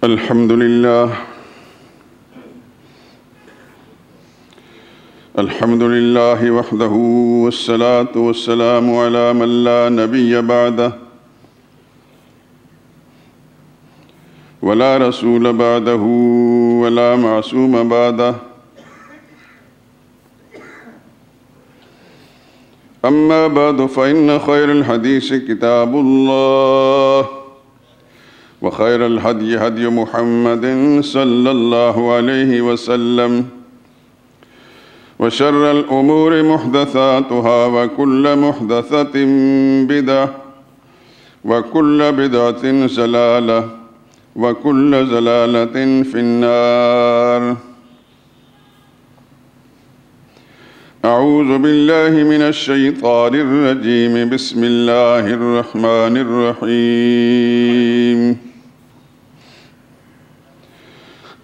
الحمد لله وحده والصلاة والسلام على من لا نبي بعده ولا رسول بعده ولا معصوم بعده أما بعد فإن خير الحديث كتاب الله وخير الهدي هدي محمد صلى الله عليه وسلم وشر الأمور محدثاتها وكل محدثة بدعة وكل بدعة ضلالة وكل ضلالة في النار. أعوذ بالله من الشيطان الرجيم. بسم الله الرحمن الرحيم.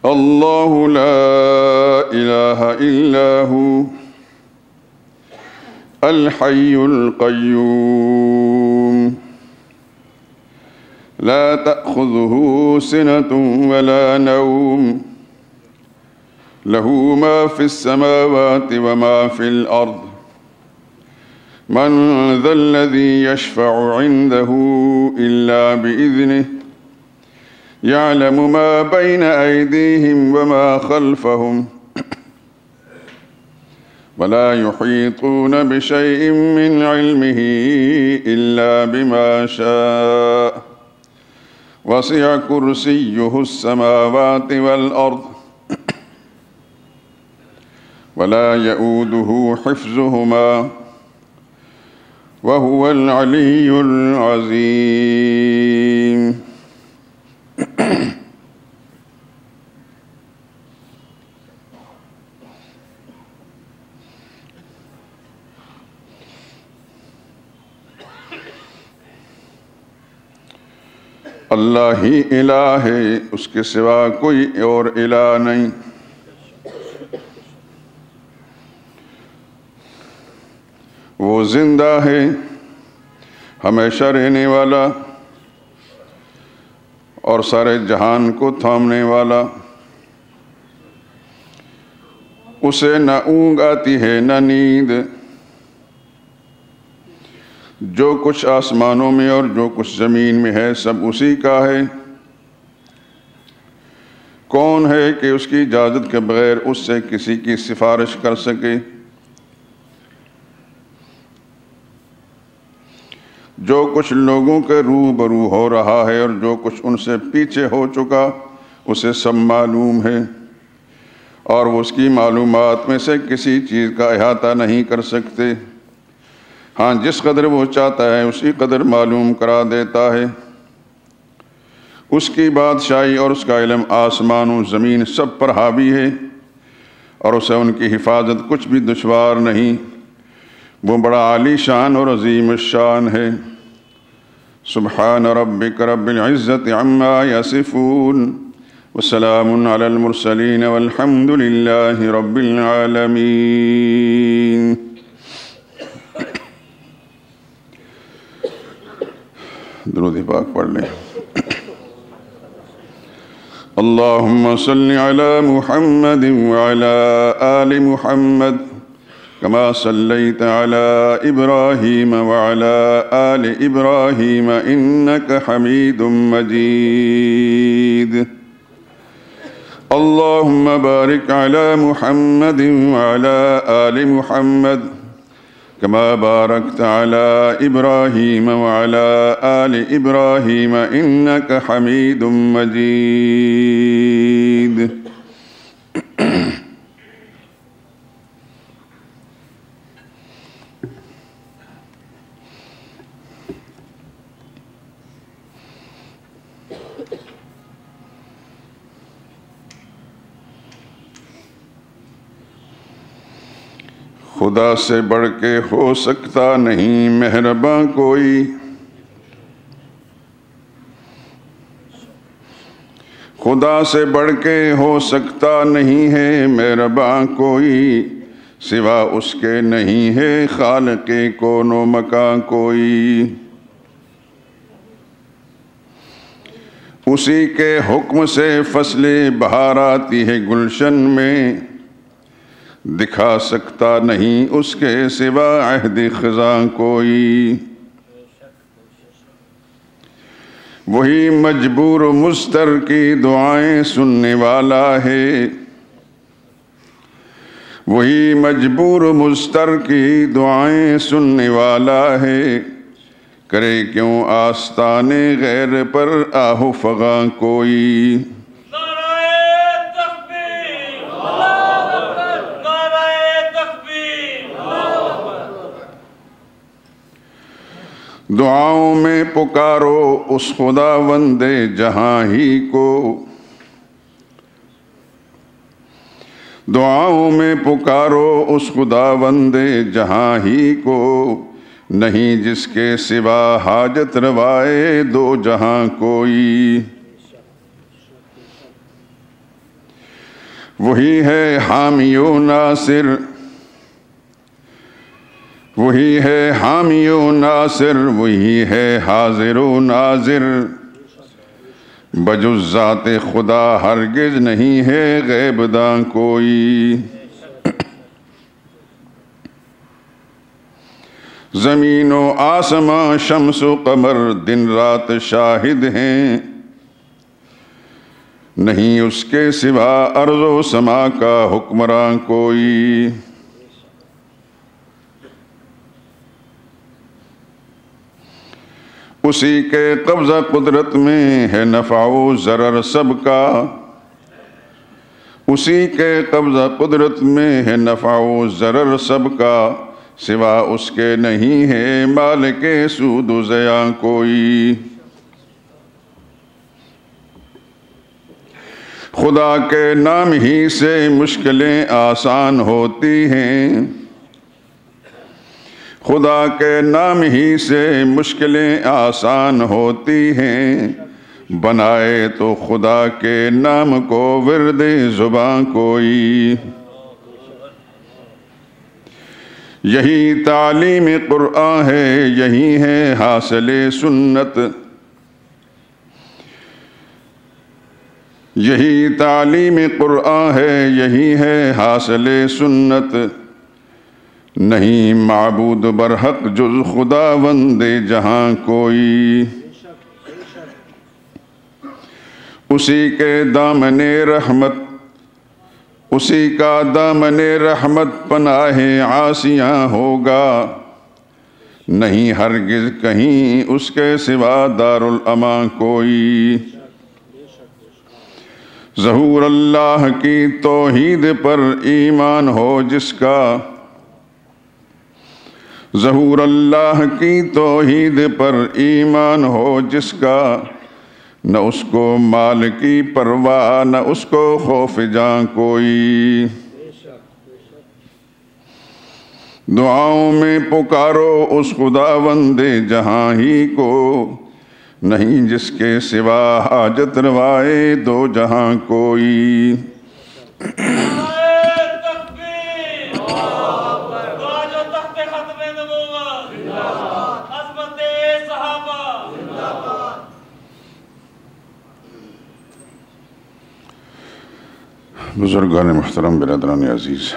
الله لا إله إلا هو الحي القيوم لا تأخذه سنة ولا نوم له ما في السماوات وما في الأرض من ذا الذي يشفع عنده إلا بإذنه يعلم ما بين أيديهم وما خلفهم ولا يحيطون بشيء من علمه إلا بما شاء وسع كرسيه السماوات والأرض ولا يؤوده حفظهما وهو العلي العظيم. اللہ ہی الہ ہے، اس کے سوا کوئی اور الہ نہیں۔ وہ زندہ ہے، ہمیشہ رہنے والا اور سارے جہان کو تھامنے والا۔ اسے نہ اونگ آتی ہے نہ نیند۔ جو کچھ آسمانوں میں اور جو کچھ زمین میں ہے سب اسی کا ہے۔ کون ہے کہ اس کی اجازت کے بغیر اس سے کسی کی سفارش کر سکے؟ جو کچھ لوگوں کے روبرو ہو رہا ہے اور جو کچھ ان سے پیچھے ہو چکا اسے سب معلوم ہے، اور وہ اس کی معلومات میں سے کسی چیز کا احاطہ نہیں کر سکتے۔ ہاں، جس قدر وہ چاہتا ہے اسی قدر معلوم کرا دیتا ہے۔ اس کی بادشاہی اور اس کا علم آسمان و زمین سب پر حاوی ہے، اور اسے ان کی حفاظت کچھ بھی دشوار نہیں۔ وہ بڑا عالی شان اور عظیم الشان ہے۔ سبحان ربک رب العزت عما یصفون وسلام علی المرسلین والحمد للہ رب العالمین۔ درود پاک پڑھ لیں۔ اللہم صل علی محمد وعلی آل محمد كما صليت على إبراهيم وعلى آل إبراهيم إنك حميد مجيد۔ اللهم بارك على محمد وعلى آل محمد كما باركت على إبراهيم وعلى آل إبراهيم إنك حميد مجيد۔ خدا سے بڑھ کے ہو سکتا نہیں مہرباں کوئی، خدا سے بڑھ کے ہو سکتا نہیں ہے مہرباں کوئی، سوا اس کے نہیں ہے خالق کون و مکان کوئی۔ اسی کے حکم سے فصل بہار آتی ہے گلشن میں، دکھا سکتا نہیں اس کے سوا عہد خزاں کوئی۔ وہی مجبور و مضطر کی دعائیں سننے والا ہے، وہی مجبور و مضطر کی دعائیں سننے والا ہے، کرے کیوں آستانے غیر پر آہ و فغاں کوئی۔ دعاؤں میں پکارو اس خداوند جہاں ہی کو، دعاؤں میں پکارو اس خداوند جہاں ہی کو، نہیں جس کے سوا حاجت روائے دو جہاں کوئی۔ وہی ہے حامی و ناصر، وہی ہے حامی و ناصر، وہی ہے حاضر و ناظر، بجز ذات خدا ہرگز نہیں ہے غیب داں کوئی۔ زمین و آسماں شمس و قمر دن رات شاہد ہیں، نہیں اس کے سوا ارض و سما کا حکمراں کوئی۔ اسی کے قبضہ قدرت میں ہے نفع و ضرر سب کا، اسی کے قبضہ قدرت میں ہے نفع و ضرر سب کا، سوا اس کے نہیں ہے مالک سود و زیاں کوئی۔ خدا کے نام ہی سے مشکلیں آسان ہوتی ہیں، خدا کے نام ہی سے مشکلیں آسان ہوتی ہیں، بنائے تو خدا کے نام کو ورد زباں کوئی۔ یہی تعلیم قرآن ہے، یہی ہے حاصل سنت، یہی تعلیم قرآن ہے، یہی ہے حاصل سنت، نہیں معبود برحق جز خداوند جہاں کوئی۔ اسی کے دامن رحمت، اسی کا دامن رحمت پناہ عاصیاں ہوگا، نہیں ہرگز کہیں اس کے سوا دارالامان کوئی۔ ظہور اللہ کی توحید پر ایمان ہو جس کا، ظہور اللہ کی توحید پر ایمان ہو جس کا، نہ اس کو مال کی پرواہ نہ اس کو خوف جاں کوئی۔ دعاؤں میں پکارو اس خداوند جہاں ہی کو، نہیں جس کے سوا حاجت روائے دو جہاں کوئی۔ بزرگان محترم، برادران عزیز،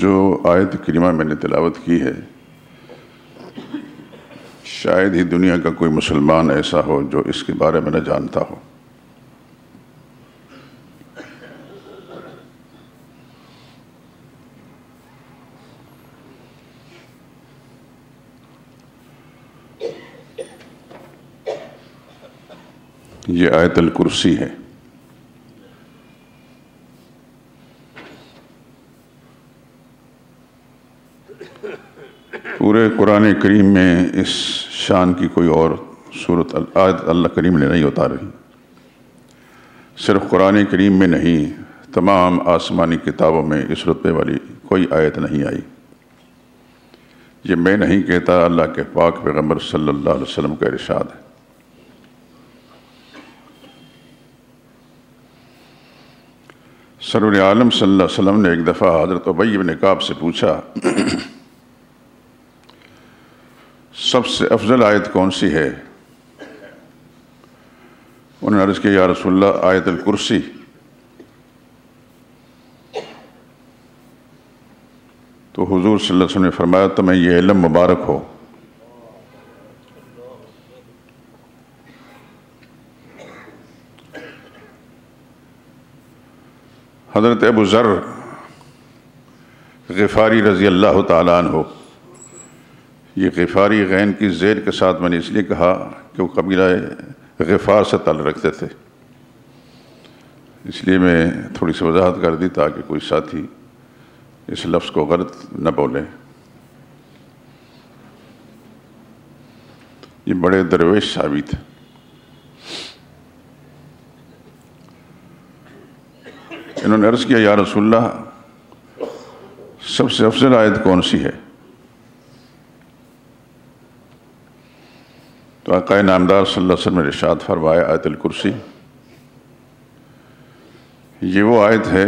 جو آیت کریمہ میں نے تلاوت کی ہے، شاید ہی دنیا کا کوئی مسلمان ایسا ہو جو اس کے بارے میں نہ جانتا ہو۔ یہ آیت الکرسی ہے۔ پورے قرآن کریم میں اس شان کی کوئی اور صورت آیت اللہ کریم نے نہیں اتاری۔ صرف قرآن کریم میں نہیں، تمام آسمانی کتابوں میں اس رتبے والی کوئی آیت نہیں آئی۔ یہ میں نہیں کہتا، اللہ کے پاک پیغمبر صلی اللہ علیہ وسلم کا ارشاد ہے۔ سرور عالم صلی اللہ علیہ وسلم نے ایک دفعہ حضرت ابی بن کعب سے پوچھا سب سے افضل آیت کون سی ہے؟ انہوں نے عرض کیا یا رسول اللہ آیت الکرسی۔ تو حضور صلی اللہ علیہ وسلم نے فرمایا تمہیں یہ علم مبارک ہو حضرت ابو ذر غفاری رضی اللہ تعالیٰ عنہ، یہ غفاری غین کی زیر کے ساتھ میں نے اس لیے کہا کہ وہ قبیلہ غفار سے تعلق رکھتے تھے، اس لیے میں تھوڑی سی وضاحت کر دی تاکہ کوئی ساتھی اس لفظ کو غلط نہ بولے۔ یہ بڑے درویش صحابی تھے۔ انہوں نے عرض کیا یا رسول اللہ سب سے افضل آیت کون سی ہے؟ تو آقا نامدار صلی اللہ علیہ وسلم نے ارشاد فرمایا آیت الکرسی، یہ وہ آیت ہے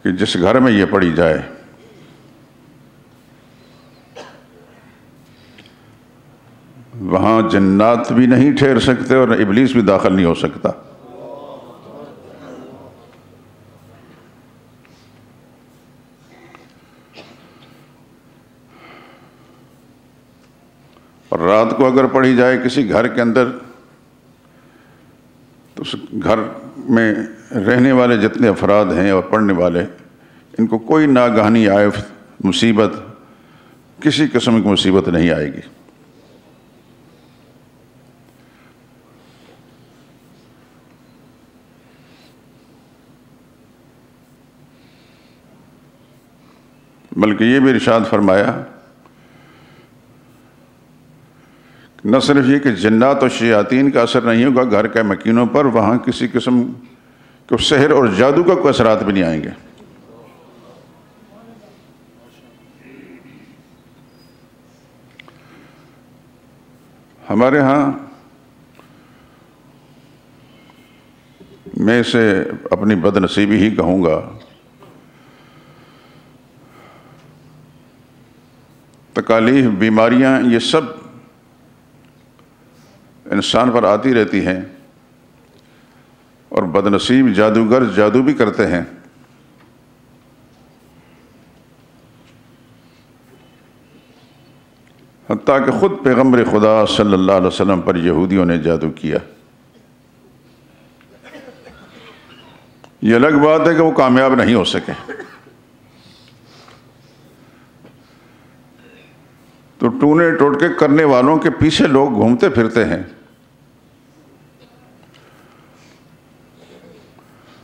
کہ جس گھر میں یہ پڑھی جائے وہاں جنات بھی نہیں ٹھہر سکتے اور ابلیس بھی داخل نہیں ہو سکتا۔ اور رات کو اگر پڑھی جائے کسی گھر کے اندر تو اس گھر میں رہنے والے جتنے افراد ہیں اور پڑھنے والے، ان کو کوئی ناگہانی آفت مصیبت، کسی قسم کی مصیبت نہیں آئے گی۔ بلکہ یہ بھی ارشاد فرمایا نہ صرف یہ کہ جنات اور شیاطین کا اثر نہیں ہوگا گھر کے مکینوں پر، وہاں کسی قسم کے سحر اور جادو کا کوئی اثرات بھی نہیں آئیں گے۔ ہمارے ہاں میں اسے اپنی بد نصیبی ہی کہوں گا، تکالیف، بیماریاں، یہ سب انسان پر آتی رہتی ہیں، اور بد نصیب جادوگر جادو بھی کرتے ہیں۔ حتیٰ کہ خود پیغمبر خدا صلی اللہ علیہ وسلم پر یہودیوں نے جادو کیا۔ یہ الگ بات ہے کہ وہ کامیاب نہیں ہو سکے، تو ٹونے ٹوٹکے کرنے والوں کے پیچھے لوگ گھومتے پھرتے ہیں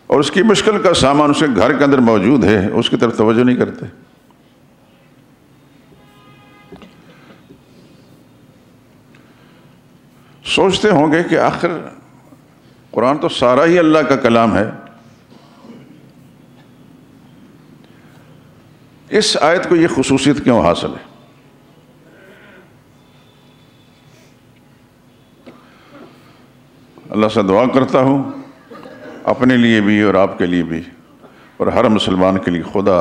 اور اس کی مشکل کا سامان اس کے گھر کے اندر موجود ہے، اس کی طرف توجہ نہیں کرتے۔ سوچتے ہوں گے کہ آخر قرآن تو سارا ہی اللہ کا کلام ہے، اس آیت کو یہ خصوصیت کیوں حاصل ہے؟ اللہ سے دعا کرتا ہوں اپنے لیے بھی اور آپ کے لیے بھی اور ہر مسلمان کے لیے خدا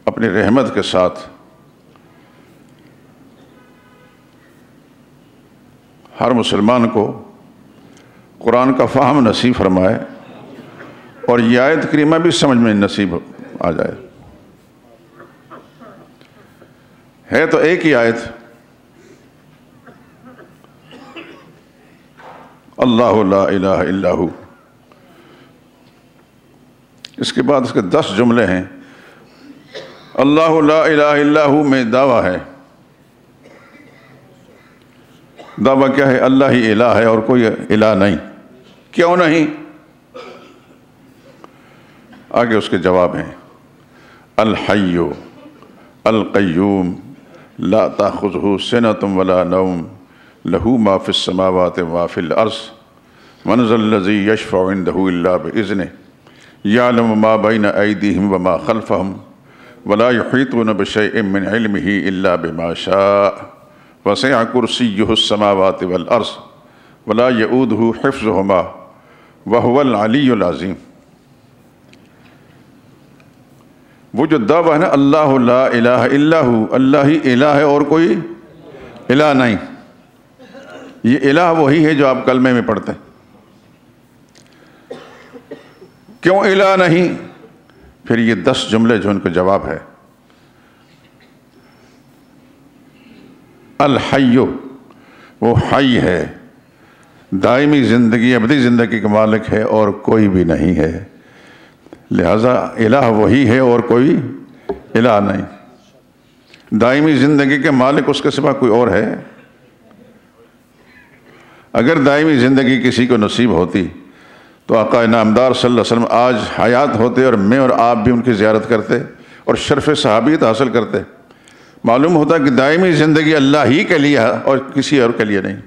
اپنی رحمت کے ساتھ ہر مسلمان کو قرآن کا فہم نصیب فرمائے اور یہ آیت کریمہ بھی سمجھ میں نصیب آ جائے۔ ہے تو ایک ہی آیت، اللہ لا الہ الا ہو، اس کے بعد اس کے 10 جملے ہیں۔ اللہ لا الہ الا ہو میں دعویٰ ہے، دعویٰ کیا ہے؟ اللہ ہی الہ ہے اور کوئی الہ نہیں۔ کیوں نہیں؟ آگے اس کے جواب ہیں الحی القیوم لا تأخذہ سنۃ ولا نوم لہ ما فی السماوات وما فی الارض من ذا الذی یشفع عندہ الا بإذنہ یعلم ما بین ایدیہم وما خلفہم ولا یحیطون بشیء من علمہ الا بما شاء وسع کرسیہ السماوات والارض ولا یؤودہ حفظہما وہو العلی العظیم۔ وہ جو دعویٰ ہے نا اللہ لا الہ الا ہو، اللہ ہی الہ ہے اور کوئی الہ نہیں، یہ الہ وہی ہے جو آپ کلمے میں پڑھتے ہیں۔ کیوں الہ نہیں؟ پھر یہ 10 جملے جو ان کا جواب ہے۔ الحی، وہ حی ہے، دائمی زندگی ابدی زندگی کا مالک ہے اور کوئی بھی نہیں ہے، لہذا الہ وہی ہے اور کوئی الہ نہیں۔ دائمی زندگی کے مالک اس کے سوا کوئی اور ہے؟ اگر دائمی زندگی کسی کو نصیب ہوتی تو آقا انعامدار صلی اللہ علیہ وسلم آج حیات ہوتے اور میں اور آپ بھی ان کی زیارت کرتے اور شرف صحابیت حاصل کرتے۔ معلوم ہوتا کہ دائمی زندگی اللہ ہی کے لیے ہے اور کسی اور کے لیے نہیں۔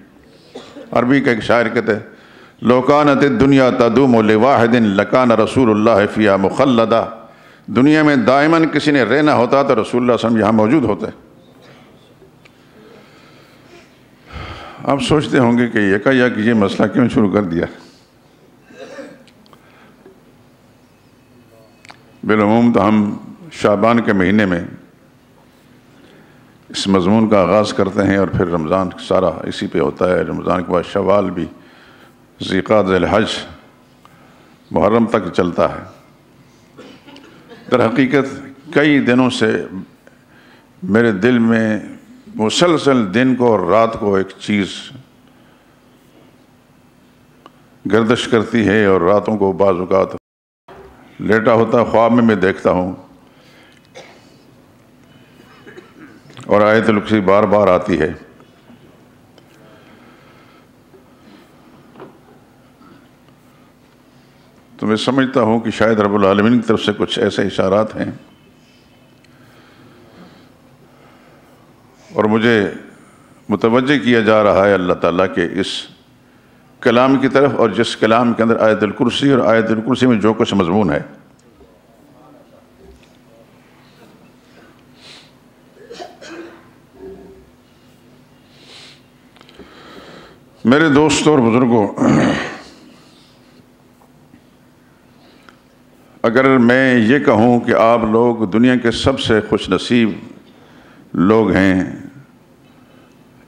عربی کا ایک شاعر کہتے ہیں لو کانت الدنیا تدوم لواحد لکان رسول اللہ فیہا مخلدا، دنیا میں دائماً کسی نے رہنا ہوتا تو رسول اللہ صلی اللہ علیہ وسلم یہاں موجود ہوتے۔ آپ سوچتے ہوں گے کہ یکایک یہ مسئلہ کیوں شروع کر دیا؟ بالعموم تو ہم شعبان کے مہینے میں اس مضمون کا آغاز کرتے ہیں اور پھر رمضان سارا اسی پہ ہوتا ہے، رمضان کے بعد شوال بھی، ذی الحج، محرم تک چلتا ہے۔ در حقیقت کئی دنوں سے میرے دل میں مسلسل دن کو اور رات کو ایک چیز گردش کرتی ہے، اور راتوں کو بعض اوقات لیٹا ہوتا خواب میں دیکھتا ہوں اور آیت الکرسی بار بار آتی ہے۔ تو میں سمجھتا ہوں کہ شاید رب العالمین کی طرف سے کچھ ایسے اشارات ہیں، اور مجھے متوجہ کیا جا رہا ہے اللہ تعالیٰ کے اس کلام کی طرف، اور جس کلام کے اندر آیت الکرسی اور آیت الکرسی میں جو کچھ مضمون ہے۔ میرے دوستوں اور بزرگوں، اگر میں یہ کہوں کہ آپ لوگ دنیا کے سب سے خوش نصیب لوگ ہیں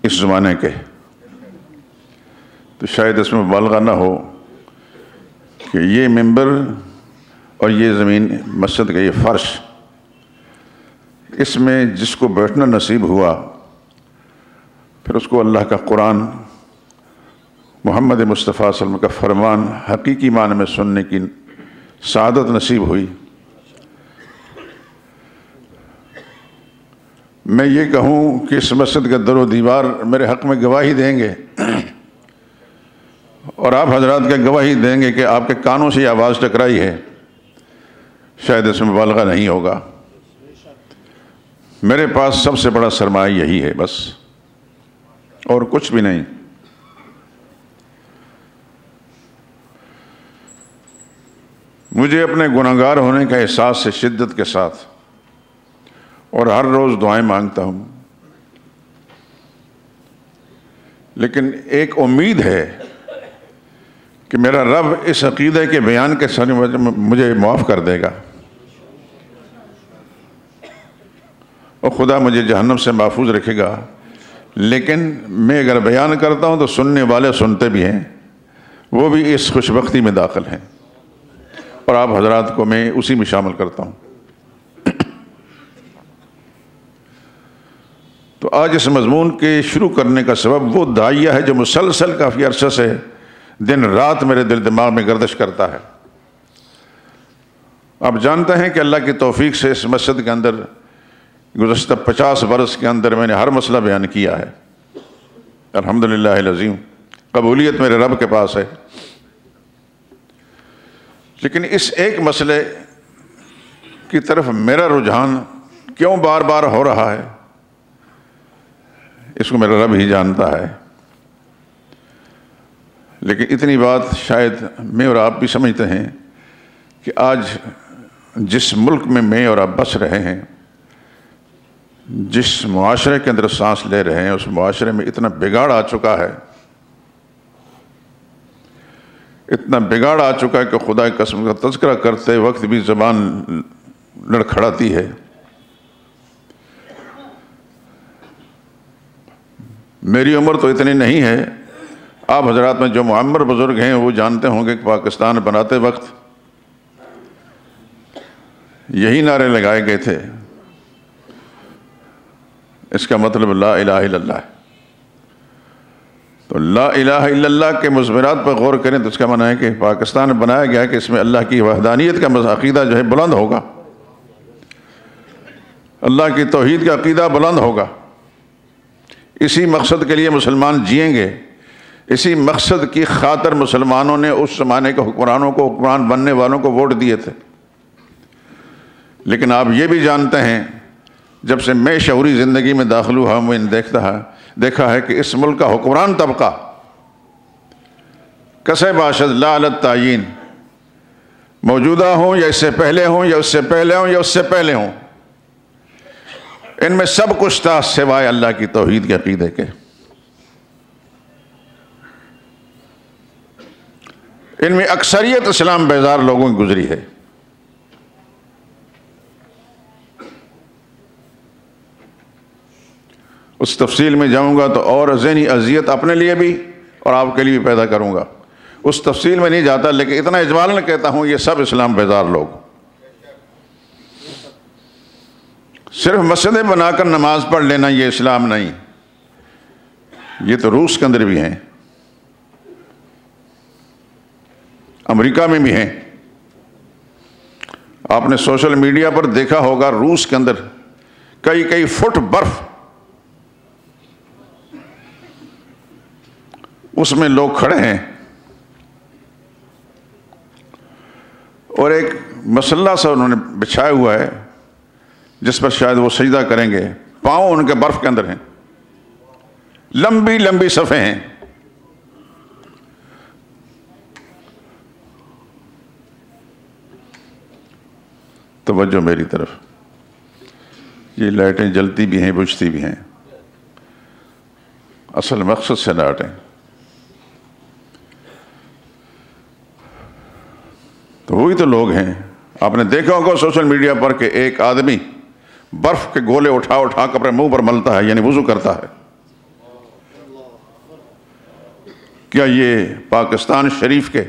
اس زمانے کے، تو شاید اس میں مبالغہ نہ ہو کہ یہ ممبر اور یہ زمین مسجد کا یہ فرش، اس میں جس کو بیٹھنا نصیب ہوا پھر اس کو اللہ کا قرآن، محمد مصطفیٰ صلی اللہ علیہ وسلم کا فرمان حقیقی معنی میں سننے کی سعادت نصیب ہوئی۔ میں یہ کہوں کہ اس مسجد کا در و دیوار میرے حق میں گواہی دیں گے، اور آپ حضرات کا گواہی دیں گے کہ آپ کے کانوں سے یہ آواز ٹکرائی ہے، شاید اس میں مبالغہ نہیں ہوگا۔ میرے پاس سب سے بڑا سرمایہ یہی ہے بس، اور کچھ بھی نہیں۔ مجھے اپنے گناہگار ہونے کا احساس سے شدت کے ساتھ اور ہر روز دعائیں مانگتا ہوں، لیکن ایک امید ہے کہ میرا رب اس عقیدے کے بیان کے ساتھ مجھے معاف کر دے گا، اور خدا مجھے جہنم سے محفوظ رکھے گا۔ لیکن میں اگر بیان کرتا ہوں تو سننے والے سنتے بھی ہیں، وہ بھی اس خوشبختی میں داخل ہیں، اور آپ حضرات کو میں اسی میں شامل کرتا ہوں۔ تو آج اس مضمون کے شروع کرنے کا سبب وہ داعیہ ہے جو مسلسل کافی عرصہ سے دن رات میرے دل دماغ میں گردش کرتا ہے۔ آپ جانتے ہیں کہ اللہ کی توفیق سے اس مسجد کے اندر گزشتہ 50 برس کے اندر میں نے ہر مسئلہ بیان کیا ہے، الحمدللہ العظیم، قبولیت میرے رب کے پاس ہے۔ لیکن اس ایک مسئلے کی طرف میرا رجحان کیوں بار بار ہو رہا ہے، اس کو میرا رب ہی جانتا ہے۔ لیکن اتنی بات شاید میں اور آپ بھی سمجھتے ہیں کہ آج جس ملک میں میں اور آپ بس رہے ہیں، جس معاشرے کے اندر سانس لے رہے ہیں، اس معاشرے میں اتنا بگاڑ آ چکا ہے، اتنا بگاڑ آ چکا ہے کہ خدا کی قسم کا تذکرہ کرتے وقت بھی زبان لڑکھڑاتی ہے۔ میری عمر تو اتنی نہیں ہے، آپ حضرات میں جو معمر بزرگ ہیں وہ جانتے ہوں گے کہ پاکستان بناتے وقت یہی نعرے لگائے گئے تھے، اس کا مطلب لا الہ الا اللہ ہے۔ تو لا الہ الا اللہ کے مضمرات پر غور کریں تو اس کا معنی ہے کہ پاکستان بنایا گیا کہ اس میں اللہ کی وحدانیت کا عقیدہ جو ہے بلند ہوگا، اللہ کی توحید کا عقیدہ بلند ہوگا۔ اسی مقصد کے لیے مسلمان جئیں گے، اسی مقصد کی خاطر مسلمانوں نے اس زمانے کے حکمرانوں کو، حکمران بننے والوں کو ووٹ دیے تھے۔ لیکن آپ یہ بھی جانتے ہیں، جب سے میں شعوری زندگی میں داخل ہوا میں نے دیکھا ہے کہ اس ملک کا حکمران طبقہ کسے باشد لا علی التعیین، موجودہ ہوں یا اس سے پہلے ہوں یا اس سے پہلے ہوں یا اس سے پہلے ہوں، ان میں سب کچھ تھا سوائے اللہ کی توحید کے عقیدے کے۔ ان میں اکثریت اسلام بیزار لوگوں کی گزری ہے۔ اس تفصیل میں جاؤں گا تو اور ذہنی اذیت اپنے لیے بھی اور آپ کے لیے بھی پیدا کروں گا، اس تفصیل میں نہیں جاتا، لیکن اتنا اجمالاً کہتا ہوں یہ سب اسلام بیزار لوگ۔ صرف مسجدیں بنا کر نماز پڑھ لینا یہ اسلام نہیں، یہ تو روس کے اندر بھی ہیں، امریکہ میں بھی ہیں۔ آپ نے سوشل میڈیا پر دیکھا ہوگا روس کے اندر کئی فٹ برف، اس میں لوگ کھڑے ہیں اور ایک مسلح سا انہوں نے بچھایا ہوا ہے جس پر شاید وہ سجدہ کریں گے، پاؤں ان کے برف کے اندر ہیں، لمبی لمبی صفیں ہیں۔ توجہ میری طرف، یہ لائٹیں جلتی بھی ہیں بجھتی بھی ہیں، اصل مقصد سے نہ ہٹیں۔ تو وہی تو لوگ ہیں، آپ نے دیکھا ہوگا سوشل میڈیا پر کہ ایک آدمی برف کے گولے اٹھا کر اپنے منہ پر ملتا ہے، یعنی وضو کرتا ہے۔ کیا یہ پاکستان شریف کے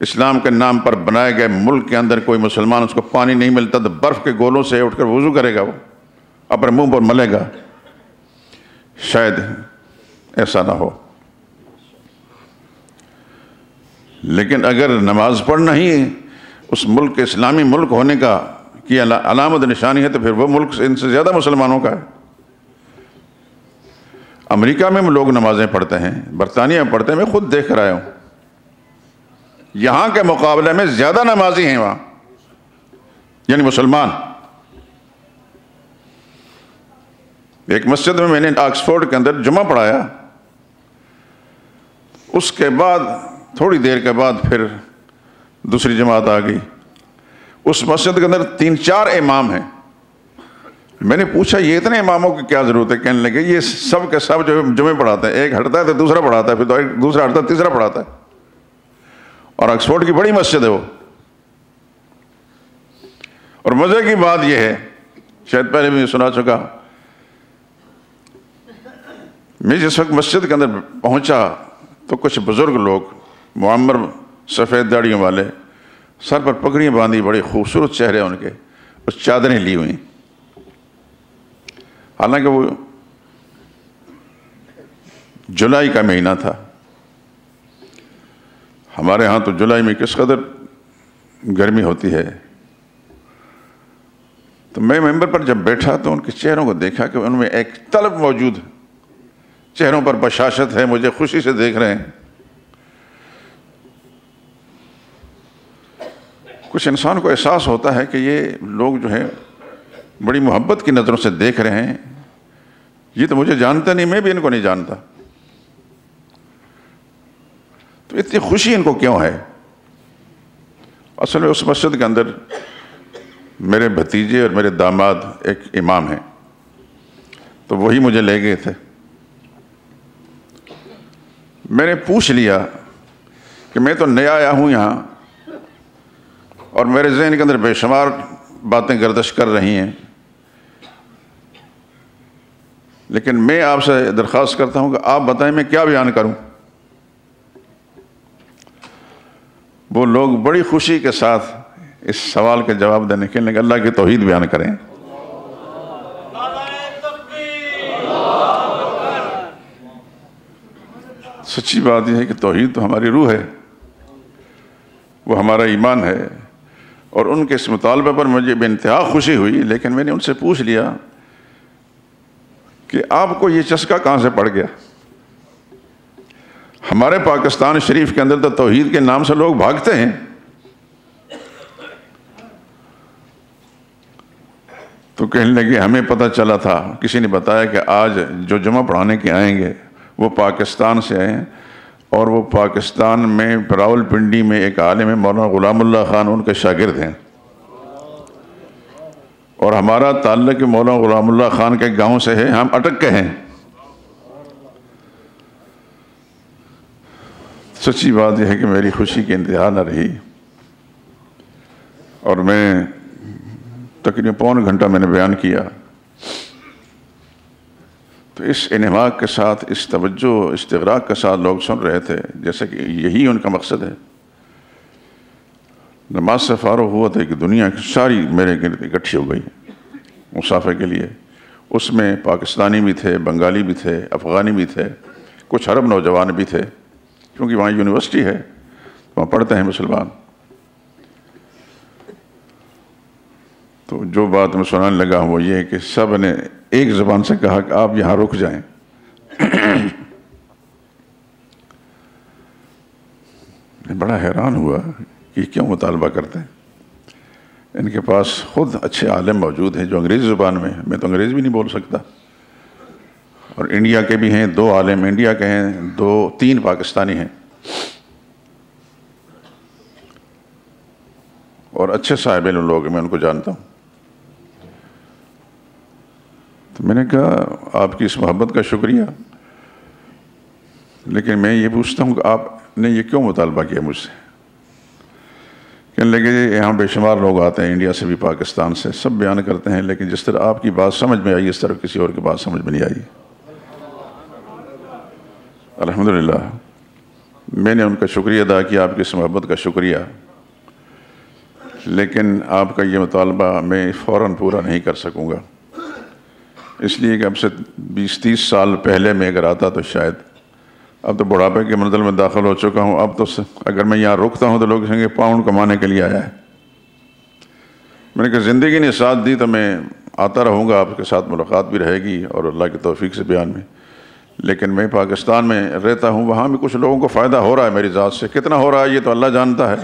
اسلام کے نام پر بنائے گئے ملک کے اندر کوئی مسلمان اس کو پانی نہیں ملتا تو برف کے گولوں سے اٹھ کر وضو کرے گا، وہ اپنے منہ پر ملے گا؟ شاید ایسا نہ ہو۔ لیکن اگر نماز پڑھنا ہی اس ملک کے اسلامی ملک ہونے کا کی علامت نشانی ہے تو پھر وہ ملک ان سے زیادہ مسلمانوں کا ہے۔ امریکہ میں لوگ نمازیں پڑھتے ہیں، برطانیہ میں پڑھتے ہیں، میں خود دیکھ کر آیا ہوں، یہاں کے مقابلے میں زیادہ نمازی ہیں وہاں، یعنی مسلمان۔ ایک مسجد میں نے آکسفورڈ کے اندر جمعہ پڑھایا، اس کے بعد تھوڑی دیر کے بعد پھر دوسری جماعت آ گئی، اس مسجد کے اندر 3-4 امام ہیں۔ میں نے پوچھا یہ اتنے اماموں کی کیا ضرورت ہے؟ کہنے لگے یہ سب کے سب جو جمعے پڑھاتے ہیں، ایک ہٹتا ہے تو دوسرا پڑھاتا ہے، پھر دوسرا ہٹتا ہے تیسرا پڑھاتا ہے، اور آکسفورڈ کی بڑی مسجد ہے وہ۔ اور مزے کی بات یہ ہے، شاید پہلے بھی سنا چکا، میں جس وقت مسجد کے اندر پہنچا تو کچھ بزرگ لوگ، معمر سفید داڑھیوں والے، سر پر پگڑیاں باندھی، بڑے خوبصورت چہرے ان کے، اس چادریں لی ہوئی، حالانکہ وہ جولائی کا مہینہ تھا۔ ہمارے ہاں تو جولائی میں کس قدر گرمی ہوتی ہے۔ تو میں ممبر پر جب بیٹھا تو ان کے چہروں کو دیکھا کہ ان میں ایک طلب موجود ہے، چہروں پر بشاشت ہے، مجھے خوشی سے دیکھ رہے ہیں۔ کچھ انسان کو احساس ہوتا ہے کہ یہ لوگ جو ہیں بڑی محبت کی نظروں سے دیکھ رہے ہیں، یہ تو مجھے جانتا نہیں، میں بھی ان کو نہیں جانتا، تو اتنی خوشی ان کو کیوں ہے؟ اصل میں اس مسجد کے اندر میرے بھتیجے اور میرے داماد ایک امام ہیں، تو وہی مجھے لے گئے تھے۔ میں نے پوچھ لیا کہ میں تو نیا آیا ہوں یہاں، اور میرے ذہن کے اندر بے شمار باتیں گردش کر رہی ہیں، لیکن میں آپ سے درخواست کرتا ہوں کہ آپ بتائیں میں کیا بیان کروں۔ وہ لوگ بڑی خوشی کے ساتھ اس سوال کے جواب دینے کے لیے اللہ کی توحید بیان کریں۔ سچی بات یہ ہے کہ توحید تو ہماری روح ہے، وہ ہمارا ایمان ہے، اور ان کے اس مطالبے پر مجھے بے انتہا خوشی ہوئی، لیکن میں نے ان سے پوچھ لیا کہ آپ کو یہ چسکا کہاں سے پڑ گیا؟ ہمارے پاکستان شریف کے اندر تو توحید کے نام سے لوگ بھاگتے ہیں، تو کہنے لگے ہمیں پتہ چلا تھا، کسی نے بتایا کہ آج جو جمعہ پڑھانے کے آئیں گے وہ پاکستان سے آئے ہیں، اور وہ پاکستان میں راول پنڈی میں ایک عالم ہے مولانا غلام اللہ خان، ان کے شاگرد ہیں، اور ہمارا تعلق مولانا غلام اللہ خان کے گاؤں سے ہے، ہم اٹک کے ہیں۔ سچی بات یہ ہے کہ میری خوشی کی انتہا نہ رہی، اور میں تقریباً پون گھنٹہ میں نے بیان کیا، تو اس انہماک کے ساتھ، اس توجہ استغراق کے ساتھ لوگ سن رہے تھے، جیسے کہ یہی ان کا مقصد ہے۔ نماز سے فارغ ہوا تھا کہ دنیا ساری میرے گرد اکٹھی ہو گئی مصافحے کے لیے، اس میں پاکستانی بھی تھے، بنگالی بھی تھے، افغانی بھی تھے، کچھ عرب نوجوان بھی تھے، کیونکہ وہاں یونیورسٹی ہے، وہاں پڑھتے ہیں مسلمان۔ تو جو بات میں سنانے لگا ہوں وہ یہ ہے کہ سب نے ایک زبان سے کہا کہ آپ یہاں رک جائیں۔ میں بڑا حیران ہوا کہ کیوں مطالبہ کرتے ہیں، ان کے پاس خود اچھے عالم موجود ہیں جو انگریزی زبان میں تو انگریزی بھی نہیں بول سکتا، اور انڈیا کے بھی ہیں 2 عالم، انڈیا کے ہیں 3 پاکستانی ہیں، اور اچھے صاحب علم لوگ ہیں، میں ان کو جانتا ہوں۔ تو میں نے کہا آپ کی اس محبت کا شکریہ، لیکن میں یہ پوچھتا ہوں کہ آپ نے یہ کیوں مطالبہ کیا مجھ سے؟ کہنے لگے یہاں بے شمار لوگ آتے ہیں، انڈیا سے بھی، پاکستان سے، سب بیان کرتے ہیں، لیکن جس طرح آپ کی بات سمجھ میں آئی اس طرح کسی اور کی بات سمجھ میں نہیں آئی۔ الحمدللہ میں نے ان کا شکریہ ادا کیا، آپ کی اس محبت کا شکریہ، لیکن آپ کا یہ مطالبہ میں فوراً پورا نہیں کر سکوں گا، اس لیے کہ اب سے 20-30 سال پہلے میں اگر آتا تو شاید، اب تو بڑھاپے کے منزل میں داخل ہو چکا ہوں، اب تو اگر میں یہاں رکتا ہوں تو لوگ کہیں گے پاؤنڈ کمانے کے لیے آیا ہے۔ میں نے کہا زندگی نے ساتھ دی تو میں آتا رہوں گا، آپ کے ساتھ ملاقات بھی رہے گی اور اللہ کی توفیق سے بیان میں، لیکن میں پاکستان میں رہتا ہوں، وہاں بھی کچھ لوگوں کو فائدہ ہو رہا ہے میری ذات سے، کتنا ہو رہا ہے یہ تو اللہ جانتا ہے،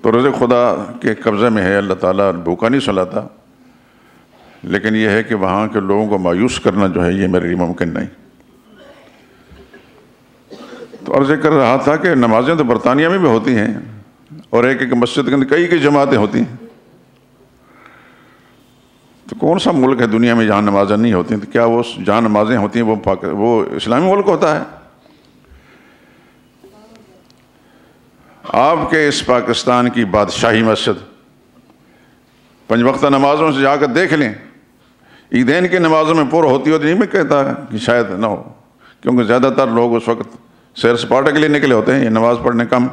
تو رزق خدا کے قبضے میں ہے، اللہ تعالیٰ بھوکا نہیں سلاتا، لیکن یہ ہے کہ وہاں کے لوگوں کو مایوس کرنا جو ہے یہ میرے لیے ممکن نہیں۔ تو عرض کر رہا تھا کہ نمازیں تو برطانیہ میں بھی ہوتی ہیں، اور ایک مسجد کے اندر کئی جماعتیں ہوتی ہیں، تو کون سا ملک ہے دنیا میں جہاں نمازیں نہیں ہوتی ہیں؟ تو کیا وہ جہاں نمازیں ہوتی ہیں وہ اسلامی ملک ہوتا ہے؟ آپ کے اس پاکستان کی بادشاہی مسجد 5 وقتہ نمازوں سے جا کر دیکھ لیں، عیدین کی نمازوں میں پر ہوتی نہیں، میں کہتا کہ شاید نہ ہو، کیونکہ زیادہ تر لوگ اس وقت سیر سپاٹے کے لیے نکلے ہوتے ہیں، یہ نماز پڑھنے کم،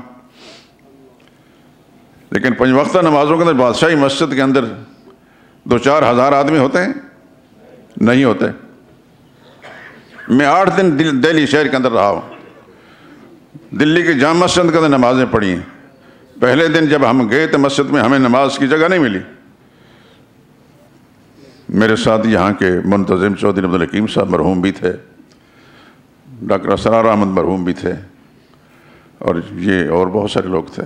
لیکن 5 وقتہ نمازوں کے اندر بادشاہی مسجد کے اندر 2-4 ہزار آدمی ہوتے ہیں؟ نہیں ہوتے۔ میں 8 دن دہلی شہر کے اندر رہا ہوں، دلی کی جامع مسجد کے اندر نمازیں پڑھی ہیں۔ پہلے دن جب ہم گئے تو مسجد میں ہمیں نماز کی جگہ نہیں ملی، میرے ساتھ یہاں کے منتظم چودھری عبدالحکیم صاحب مرحوم بھی تھے، ڈاکٹر اسرار احمد مرحوم بھی تھے، اور یہ اور بہت سارے لوگ تھے۔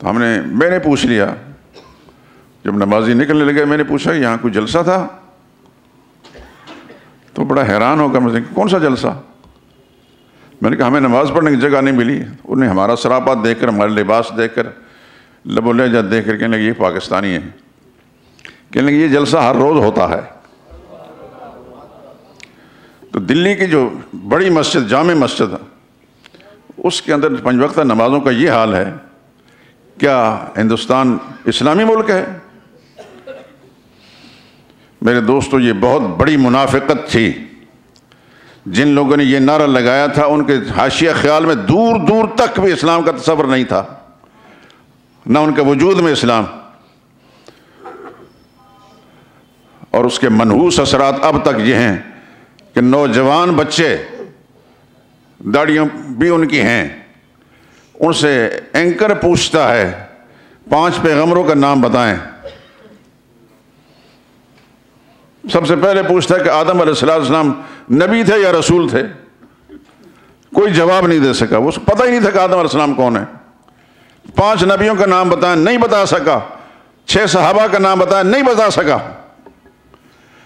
تو میں نے پوچھ لیا، جب نمازی نکلنے لگے میں نے پوچھا یہاں کوئی جلسہ تھا؟ تو بڑا حیران ہو کر مجھے کون سا جلسہ؟ میں نے کہا ہمیں نماز پڑھنے کی جگہ نہیں ملی۔ انہیں ہمارا سراپا دیکھ کر، ہمارے لباس دیکھ کر، لب و لہجہ دیکھ کر کہنے لگے یہ پاکستانی ہیں، کہنے لگے یہ جلسہ ہر روز ہوتا ہے۔ تو دلی کی جو بڑی مسجد، جامع مسجد، اس کے اندر 5 وقتہ نمازوں کا یہ حال ہے کیا ہندوستان اسلامی ملک ہے؟ میرے دوستو، یہ بہت بڑی منافقت تھی۔ جن لوگوں نے یہ نعرہ لگایا تھا ان کے حاشیہ خیال میں دور دور تک بھی اسلام کا تصور نہیں تھا، نہ ان کے وجود میں اسلام، اور اس کے منحوس اثرات اب تک یہ ہیں کہ نوجوان بچے، داڑیاں بھی ان کی ہیں، ان سے اینکر پوچھتا ہے 5 پیغمبروں کا نام بتائیں، سب سے پہلے پوچھتا ہے کہ آدم علیہ السلام نبی تھے یا رسول تھے؟ کوئی جواب نہیں دے سکا، وہ پتہ ہی نہیں تھا کہ آدم علیہ السلام کون ہے۔ 5 نبیوں کا نام بتائیں، نہیں بتا سکا۔ 6 صحابہ کا نام بتائیں، نہیں بتا سکا۔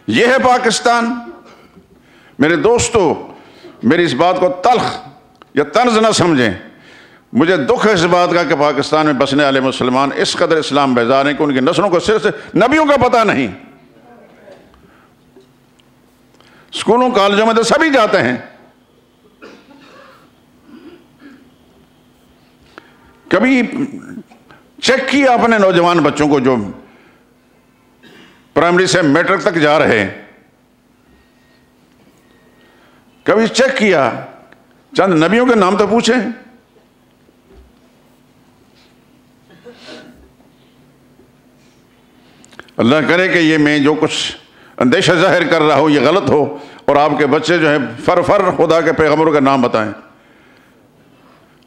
یہ ہے پاکستان۔ میرے دوستو، میری اس بات کو تلخ یا طنز نہ سمجھیں، مجھے دکھ ہے اس بات کا کہ پاکستان میں بسنے والے مسلمان اس قدر اسلام بیزار ہیں کہ ان کی نسلوں کو صرف نبیوں کا پتہ نہیں۔ اسکولوں کالجوں میں تو سبھی جاتے ہیں، کبھی چیک کیا اپنے نوجوان بچوں کو جو پرائمری سے میٹرک تک جا رہے ہیں، کبھی چیک کیا چند نبیوں کے نام تو پوچھیں؟ اللہ کرے کہ یہ میں جو کچھ اندیشہ ظاہر کر رہا ہوں یہ غلط ہو، اور آپ کے بچے جو ہیں فر خدا کے پیغمبروں کا نام بتائیں۔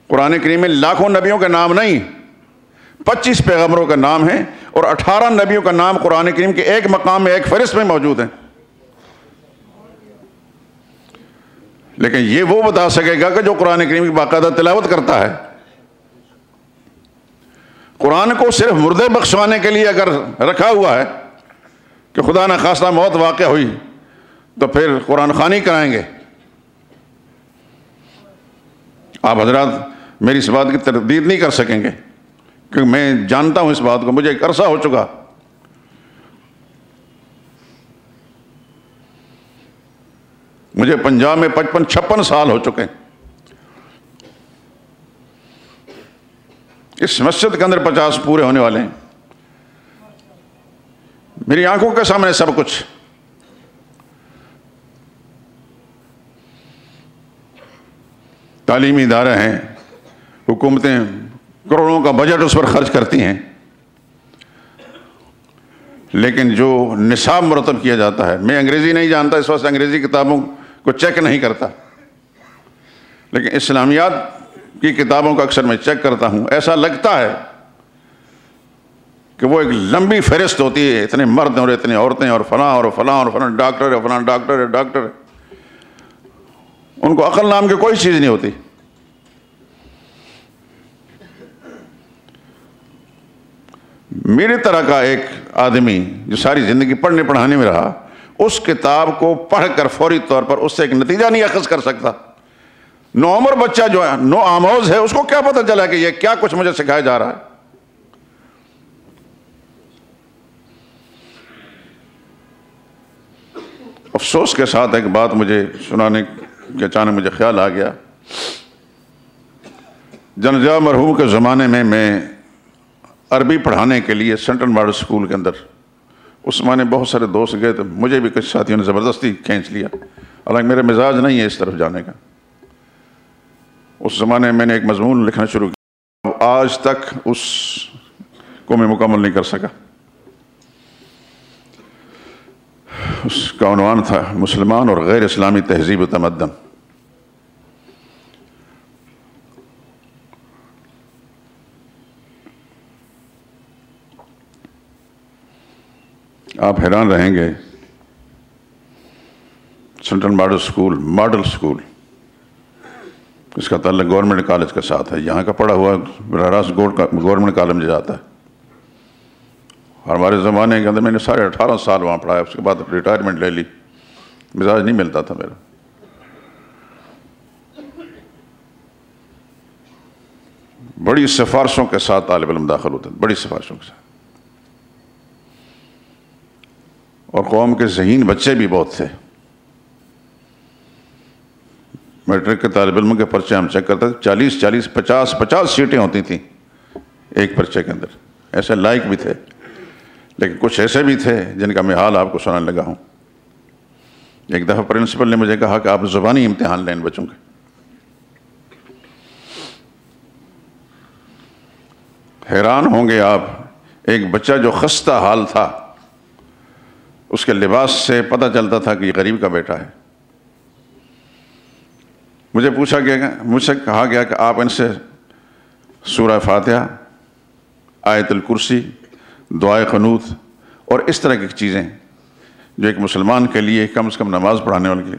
قرآن کریم میں لاکھوں نبیوں کے نام نہیں، 25 پیغمبروں کا نام ہے، اور 18 نبیوں کا نام قرآن کریم کے ایک مقام میں، ایک فہرست میں موجود ہیں۔ لیکن یہ وہ بتا سکے گا کہ جو قرآن کریم کی باقاعدہ تلاوت کرتا ہے۔ قرآن کو صرف مردے بخشوانے کے لیے اگر رکھا ہوا ہے کہ خدا نہ خواستہ موت واقع ہوئی تو پھر قرآن خوانی کرائیں گے۔ آپ حضرات میری اس بات کی تردید نہیں کر سکیں گے، کیونکہ میں جانتا ہوں اس بات کو، مجھے ایک عرصہ ہو چکا۔ مجھے پنجاب میں 55-56 سال ہو چکے۔ اس مسجد کے اندر 50 پورے ہونے والے ہیں۔ میری آنکھوں کے سامنے سب کچھ۔ تعلیمی ادارے ہیں، حکومتیں کروڑوں کا بجٹ اس پر خرچ کرتی ہیں، لیکن جو نصاب مرتب کیا جاتا ہے، میں انگریزی نہیں جانتا، اس واسطے انگریزی کتابوں کو چیک نہیں کرتا، لیکن اسلامیات کی کتابوں کا اکثر میں چیک کرتا ہوں۔ ایسا لگتا ہے کہ وہ ایک لمبی فہرست ہوتی ہے، اتنے مرد اور اتنے عورتیں اور فلاں اور فلاں اور فلاں ڈاکٹر ہے، فلاں ڈاکٹر ہے، ڈاکٹر ہے۔ ان کو عقل نام کی کوئی چیز نہیں ہوتی۔ میری طرح کا ایک آدمی جو ساری زندگی پڑھنے پڑھانے میں رہا، اس کتاب کو پڑھ کر فوری طور پر اس سے ایک نتیجہ نہیں اخذ کر سکتا۔ نوعمر بچہ جو ہے، نو آموز ہے، اس کو کیا پتہ چلا کہ یہ کیا کچھ مجھے سکھایا جا رہا ہے؟ افسوس کے ساتھ ایک بات مجھے سنانے کے اچانک مجھے خیال آ گیا۔ جنزیہ مرحوم کے زمانے میں عربی پڑھانے کے لیے سینٹرل ماڈل اسکول کے اندر اس زمانے بہت سارے دوست گئے تھے، مجھے بھی کچھ ساتھیوں نے زبردستی کھینچ لیا، حالانکہ میرا مزاج نہیں ہے اس طرف جانے کا۔ اس زمانے میں نے ایک مضمون لکھنا شروع کیا، آج تک اس کو میں مکمل نہیں کر سکا۔ اس کا عنوان تھا مسلمان اور غیر اسلامی تہذیب و تمدن۔ آپ حیران رہیں گے، سینٹرل ماڈل اسکول اس کا تعلق گورنمنٹ کالج کے ساتھ ہے۔ یہاں کا پڑھا ہوا براہ راست گورنمنٹ کالج میں جاتا ہے۔ ہمارے زمانے کے اندر میں نے 18.5 سال وہاں پڑھایا، اس کے بعد ریٹائرمنٹ لے لی، مزاج نہیں ملتا تھا میرا۔ بڑی سفارشوں کے ساتھ طالب علم داخل ہوتے ہیں، بڑی سفارشوں کے ساتھ، اور قوم کے ذہین بچے بھی بہت تھے۔ میٹرک کے طالب علموں کے پرچے ہم چیک کرتے تھے، 40 50 سیٹیں ہوتی تھیں ایک پرچے کے اندر. ایسے لائق بھی تھے، لیکن کچھ ایسے بھی تھے جن کا میں حال آپ کو سنانے لگا ہوں. ایک دفعہ پرنسپل نے مجھے کہا کہ آپ زبانی امتحان لیں ان بچوں کے. حیران ہوں گے آپ، ایک بچہ جو خستہ حال تھا، اس کے لباس سے پتہ چلتا تھا کہ یہ غریب کا بیٹا ہے. مجھ سے کہا گیا کہ آپ ان سے سورہ فاتحہ، آیت الکرسی، دعائے قنوت اور اس طرح کی چیزیں جو ایک مسلمان کے لیے کم از کم نماز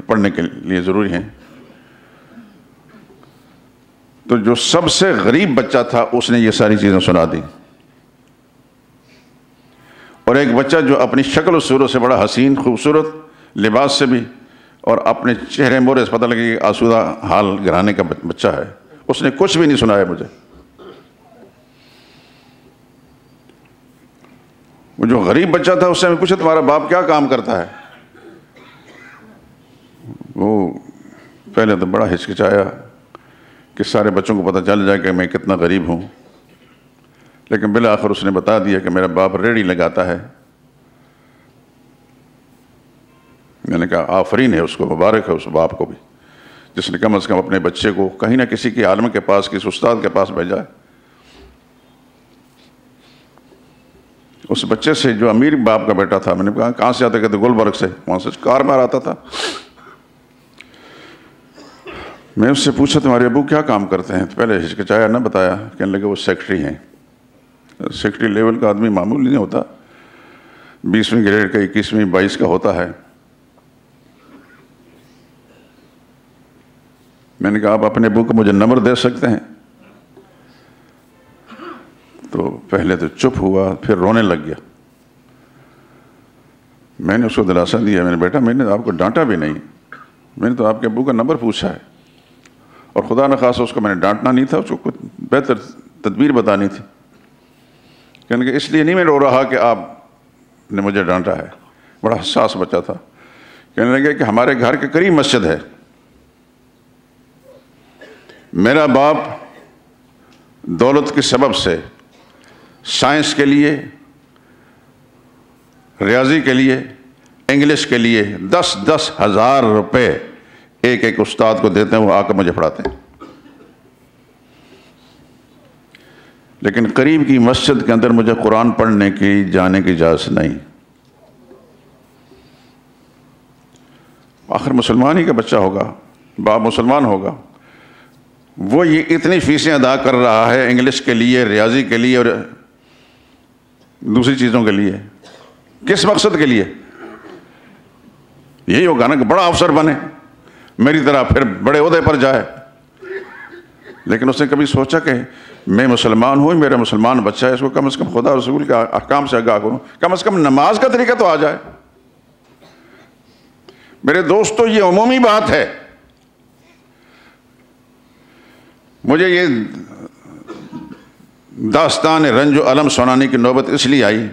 پڑھنے کے لیے ضروری ہیں. تو جو سب سے غریب بچہ تھا اس نے یہ ساری چیزیں سنا دی. اور ایک بچہ جو اپنی شکل و صورت سے بڑا حسین خوبصورت، لباس سے بھی، اور اپنے چہرے مورے سے پتہ لگے کہ آسودہ حال گھرانے کا بچہ ہے، اس نے کچھ بھی نہیں سنایا مجھے. وہ جو غریب بچہ تھا اس سے میں پوچھا تمہارا باپ کیا کام کرتا ہے؟ وہ پہلے تو بڑا ہچکچایا کہ سارے بچوں کو پتہ چل جائے کہ میں کتنا غریب ہوں، لیکن بالآخر اس نے بتا دیا کہ میرا باپ ریڑھی لگاتا ہے. میں نے کہا آفرین ہے اس کو، مبارک ہے اس باپ کو بھی جس نے کم از کم اپنے بچے کو کہیں نہ کسی کے عالم کے پاس، کسی استاد کے پاس بھیجا ہے. اس بچے سے جو امیر باپ کا بیٹا تھا، میں نے کہا کہاں سے آتا؟ کہتے گلبرگ سے، وہاں سے کار میں آتا تھا. میں اس سے پوچھا تمہارے ابو کیا کام کرتے ہیں؟ تو پہلے ہچکچایا، نہ بتایا. کہنے لگے وہ سیکٹری ہیں. سیکٹری لیول کا آدمی معمولی نہیں ہوتا، 20ویں گریڈ کا، 21ویں 22 کا ہوتا ہے. میں نے کہا آپ اپنے ابو کو مجھے نمبر دے سکتے ہیں؟ تو پہلے تو چپ ہوا، پھر رونے لگ گیا. میں نے اس کو دلاسا دیا، میں نے بیٹا میں نے آپ کو ڈانٹا بھی نہیں، میں نے تو آپ کے ابو کا نمبر پوچھا ہے، اور خدا نخواستہ اس کو میں نے ڈانٹنا نہیں تھا، اس کو کچھ بہتر تدبیر بتانی تھی. کہنے کہ اس لیے نہیں میں رو رہا کہ آپ نے مجھے ڈانٹا ہے. بڑا حساس بچہ تھا. کہنے لگے کہ ہمارے گھر کے قریب مسجد ہے، میرا باپ دولت کے سبب سے سائنس کے لیے، ریاضی کے لیے، انگلش کے لیے 10-10 ہزار روپے ایک ایک استاد کو دیتے ہیں، وہ آ کر مجھے پڑھاتے ہیں. لیکن قریب کی مسجد کے اندر مجھے قرآن پڑھنے کی جانے کی اجازت نہیں. آخر مسلمان ہی کا بچہ ہوگا، باپ مسلمان ہوگا، وہ یہ اتنی فیسیں ادا کر رہا ہے انگلش کے لیے، ریاضی کے لیے اور دوسری چیزوں کے لیے. کس مقصد کے لیے؟ یہی ہوگا نا کہ بڑا افسر بنے، میری طرح پھر بڑے عہدے پر جائے. لیکن اس نے کبھی سوچا کہ میں مسلمان ہوں، میرا مسلمان بچہ ہے، اس کو کم از کم خدا رسول کے احکام سے آگاہ کروں، کم از کم نماز کا طریقہ تو آ جائے. میرے دوستو یہ عمومی بات ہے. مجھے یہ داستان رنج و الم سنانے کی نوبت اس لیے آئی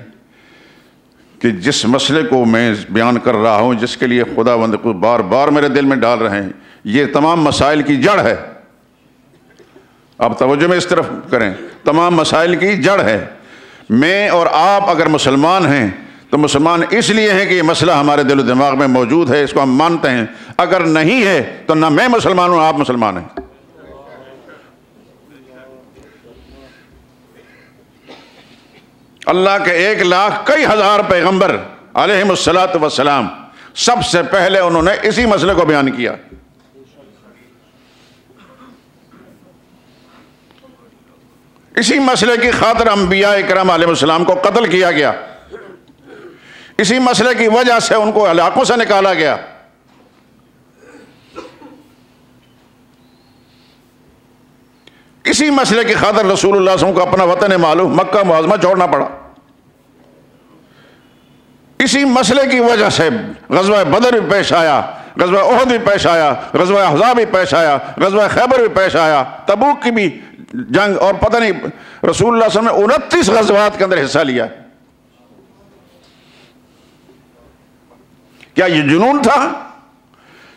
کہ جس مسئلے کو میں بیان کر رہا ہوں، جس کے لیے خداوند کو بار بار میرے دل میں ڈال رہے ہیں، یہ تمام مسائل کی جڑ ہے. آپ توجہ میں اس طرف کریں، تمام مسائل کی جڑ ہے. میں اور آپ اگر مسلمان ہیں تو مسلمان اس لیے ہیں کہ یہ مسئلہ ہمارے دل و دماغ میں موجود ہے، اس کو ہم مانتے ہیں. اگر نہیں ہے تو نہ میں مسلمان ہوں، آپ مسلمان ہیں. اللہ کے 1 لاکھ کئی ہزار پیغمبر علیہم الصلاۃ والسلام سب سے پہلے انہوں نے اسی مسئلے کو بیان کیا. اسی مسئلے کی خاطر انبیاء اکرام علیہ السلام کو قتل کیا گیا، اسی مسئلے کی وجہ سے ان کو علاقوں سے نکالا گیا. اسی مسئلے کی خاطر رسول اللہ صلی اللہ علیہ وسلم کو اپنا وطن معلوم مکہ معظمہ چھوڑنا پڑا. اسی مسئلے کی وجہ سے غزوہ بدر بھی پیش آیا، غزوہ احد بھی پیش آیا، غزوہ احزاب بھی پیش آیا، غزوہ خیبر بھی پیش آیا، تبوک کی بھی جنگ، اور پتہ نہیں رسول اللہ صلی اللہ علیہ وسلم نے 29 غزوات کے اندر حصہ لیا. کیا یہ جنون تھا؟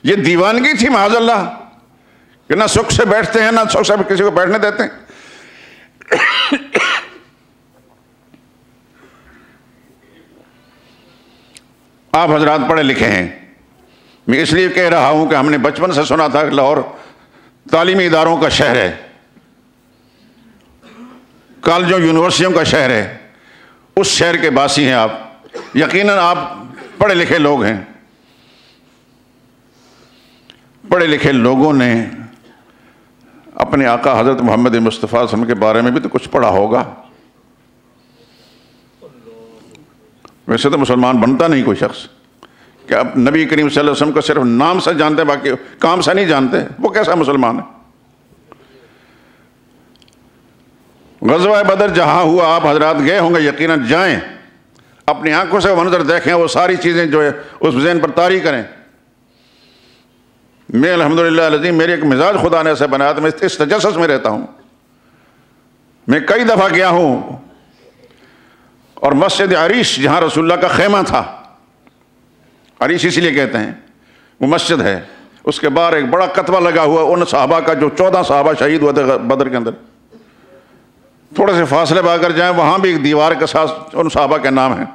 یہ دیوانگی تھی معاذ اللہ کہ نہ سکھ سے بیٹھتے ہیں، نہ سکھ سے کسی کو بیٹھنے دیتے ہیں؟ آپ حضرات پڑھے لکھے ہیں، میں اس لیے کہہ رہا ہوں کہ ہم نے بچپن سے سنا تھا کہ لاہور تعلیمی اداروں کا شہر ہے، کالجوں یونیورسٹیوں کا شہر ہے، اس شہر کے باسی ہیں آپ، یقیناً آپ پڑھے لکھے لوگ ہیں۔ پڑھے لکھے لوگوں نے اپنے آقا حضرت محمد مصطفیٰ صلی اللہ علیہ وسلم کے بارے میں بھی تو کچھ پڑھا ہوگا۔ ویسے تو مسلمان بنتا نہیں کوئی شخص کہ اب نبی کریم صلی اللہ علیہ وسلم کو صرف نام سے جانتے باقی کام سے نہیں جانتے، وہ کیسا مسلمان ہے؟ غزوہ بدر جہاں ہوا آپ حضرات گئے ہوں گے، یقیناً جائیں، اپنی آنکھوں سے منظر دیکھیں، وہ ساری چیزیں جو ہے اس ذہن پر طاری کریں۔ میں الحمدللہ العظیم میرے ایک مزاج خدا نے ایسے بنایا تو میں اس تجسس میں رہتا ہوں۔ میں کئی دفعہ گیا ہوں، اور مسجد عریش جہاں رسول اللہ کا خیمہ تھا، عریش اسی لیے کہتے ہیں، وہ مسجد ہے، اس کے باہر ایک بڑا کتبہ لگا ہوا ان صحابہ کا جو 14 صحابہ شہید ہوئے تھے بدر کے اندر۔ تھوڑے سے فاصلے پا کر جائیں، وہاں بھی ایک دیوار کے ساتھ ان صحابہ کے نام ہیں۔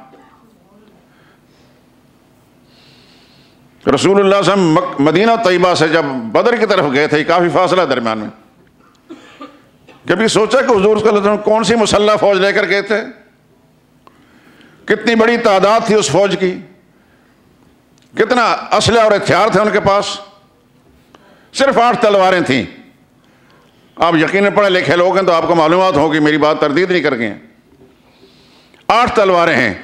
رسول اللہ صلی اللہ علیہ وسلم مدینہ طیبہ سے جب بدر کی طرف گئے تھے، کافی فاصلہ درمیان میں، کبھی سوچا کہ حضور صلی اللہ علیہ وسلم کون سی مسلح فوج لے کر گئے تھے؟ کتنی بڑی تعداد تھی اس فوج کی، کتنا اسلحہ اور ہتھیار تھے ان کے پاس؟ صرف 8 تلواریں تھیں۔ آپ یقیناً پڑھے لکھے لوگ ہیں تو آپ کو معلومات ہوگی، میری بات تردید نہیں کر گئے ہیں۔ 8 تلواریں ہیں،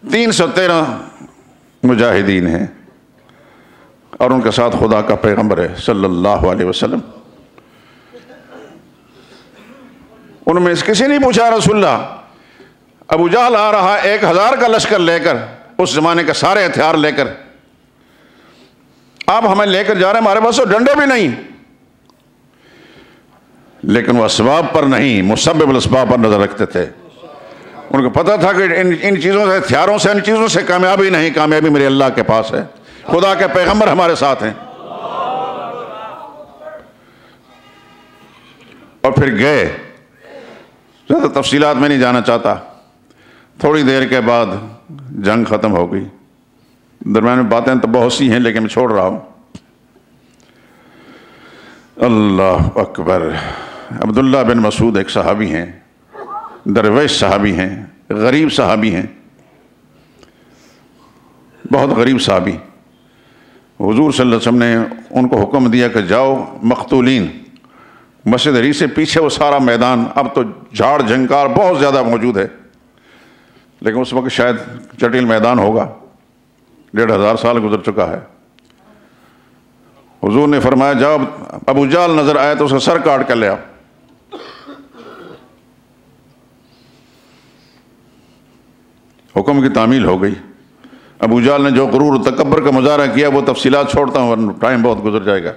313 مجاہدین ہیں، اور ان کے ساتھ خدا کا پیغمبر ہے صلی اللہ علیہ وسلم۔ ان میں کسی نے پوچھا رسول اللہ، ابو جہل آ رہا 1000 کا لشکر لے کر، اس زمانے کے سارے ہتھیار لے کر، آپ ہمیں لے کر جا رہے ہیں، ہمارے پاس تو ڈنڈے بھی نہیں، لیکن وہ اسباب پر نہیں، مسبب الاسباب پر نظر رکھتے تھے۔ ان کو پتہ تھا کہ ان چیزوں سے، ہتھیاروں سے، ان چیزوں سے کامیابی نہیں، کامیابی میرے اللہ کے پاس ہے، خدا کے پیغمبر ہمارے ساتھ ہیں۔ اور پھر گئے، زیادہ تفصیلات میں نہیں جانا چاہتا۔ تھوڑی دیر کے بعد جنگ ختم ہو گئی، درمیان میں باتیں تو بہت سی ہیں لیکن میں چھوڑ رہا ہوں۔ اللہ اکبر۔ عبداللہ بن مسعود ایک صحابی ہیں، درویش صحابی ہیں، غریب صحابی ہیں، بہت غریب صحابی۔ حضور صلی اللہ علیہ وسلم نے ان کو حکم دیا کہ جاؤ مقتولین، مسجد عریش سے پیچھے وہ سارا میدان، اب تو جھاڑ جھنکار بہت زیادہ موجود ہے، لیکن اس وقت شاید چٹیل میدان ہوگا، 1500 سال گزر چکا ہے۔ حضور نے فرمایا جاؤ، ابو جہل نظر آئے تو اس کا سر کاٹ کر لے آؤ۔ حکم کی تعمیل ہو گئی۔ ابو جہل نے جو غرور و تکبر کا مظاہرہ کیا وہ تفصیلات چھوڑتا ہوں ورنہ ٹائم بہت گزر جائے گا۔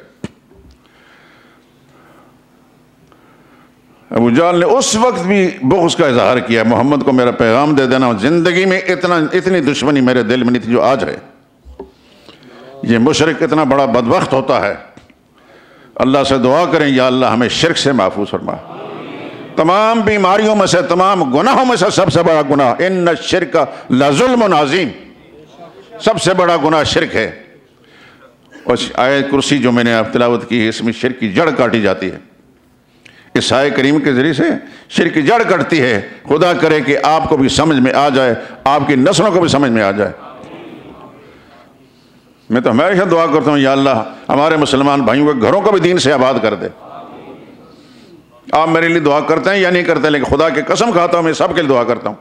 ابو جہل نے اس وقت بھی بغض کا اظہار کیا، محمد کو میرا پیغام دے دینا، زندگی میں اتنی دشمنی میرے دل میں نہیں تھی جو آج ہے۔ یہ مشرک اتنا بڑا بدبخت ہوتا ہے۔ اللہ سے دعا کریں یا اللہ ہمیں شرک سے محفوظ فرما۔ تمام بیماریوں میں سے، تمام گناہوں میں سے سب سے بڑا گناہ ان الشرک لظلم عظیم، سب سے بڑا گناہ شرک ہے۔ اور آیت کرسی جو میں نے آپ تلاوت کی ہے، اس میں شرک کی جڑ کاٹی جاتی ہے۔ اس آیت کریم کے ذریعے سے شرک کی جڑ کٹتی ہے۔ خدا کرے کہ آپ کو بھی سمجھ میں آ جائے، آپ کی نسلوں کو بھی سمجھ میں آ جائے۔ میں تو ہمیشہ دعا کرتا ہوں یا اللہ ہمارے مسلمان بھائیوں کے گھروں کو بھی دین سے آباد کر دے۔ آپ میرے لیے دعا کرتے ہیں یا نہیں کرتے، لیکن خدا کی قسم کھاتا ہوں میں سب کے لیے دعا کرتا ہوں۔